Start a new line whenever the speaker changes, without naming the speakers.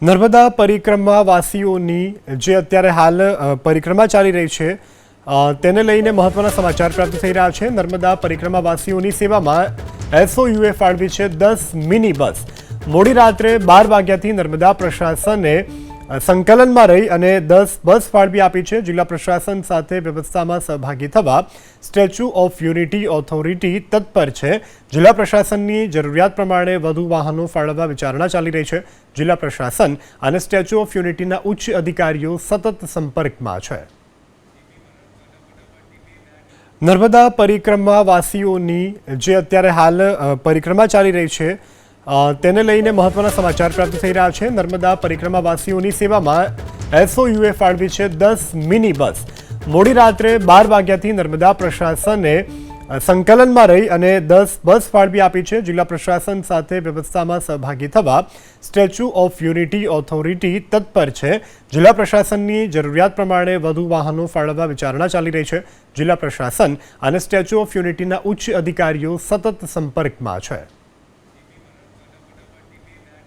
નર્મદા પરિક્રમા વાસીઓની જે અત્યારે હાલ પરિક્રમા ચાલી રહી છે તેને લઈને મહત્વના સમાચાર પ્રાપ્ત થઈ રહ્યા છે। નર્મદા પરિક્રમા વાસીઓની સેવામાં એસઓયુએ ફાળવી છે 10 મિની બસ। મોડી રાત્રે 12 વાગ્યાથી નર્મદા પ્રશાસને સંકલનમાં રહી અને 10 બસ ફાળવી આપી છે। જિલ્લા પ્રશાસન સાથે વ્યવસ્થામાં સહભાગી થવા સ્ટેચ્યુ ઓફ યુનિટી ઓથોરિટી તત્પર છે। જિલ્લા પ્રશાસનની જરૂરિયાત પ્રમાણે વધુ વાહનો ફાળવવા વિચારણા ચાલી રહી છે। જિલ્લા પ્રશાસન અને સ્ટેચ્યુ ઓફ યુનિટીના ઉચ્ચ અધિકારીઓ સતત સંપર્કમાં છે। નર્મદા પરિક્રમા વાસીઓની જે અત્યારે હાલ પરિક્રમા ચાલી રહી છે તેને લઈને મહત્વના સમાચાર પ્રાપ્ત થઈ રહ્યા છે। નર્મદા પરિક્રમા વાસીઓની સેવામાં એસઓયુએ ફાળવી છે 10 મિની બસ। મોડી રાત્રે 12 વાગ્યાથી નર્મદા પ્રશાસને સંકલનમાં રહી અને 10 બસ ફાળવી આપી છે। જિલ્લા પ્રશાસન સાથે વ્યવસ્થામાં સહભાગી થવા સ્ટેચ્યુ ઓફ યુનિટી ઓથોરિટી તત્પર છે। જિલ્લા પ્રશાસનની જરૂરિયાત પ્રમાણે વધુ વાહનો ફાળવવા વિચારણા ચાલી રહી છે। જિલ્લા પ્રશાસન અને સ્ટેચ્યુ ઓફ યુનિટીના ઉચ્ચ અધિકારીઓ સતત સંપર્કમાં છે।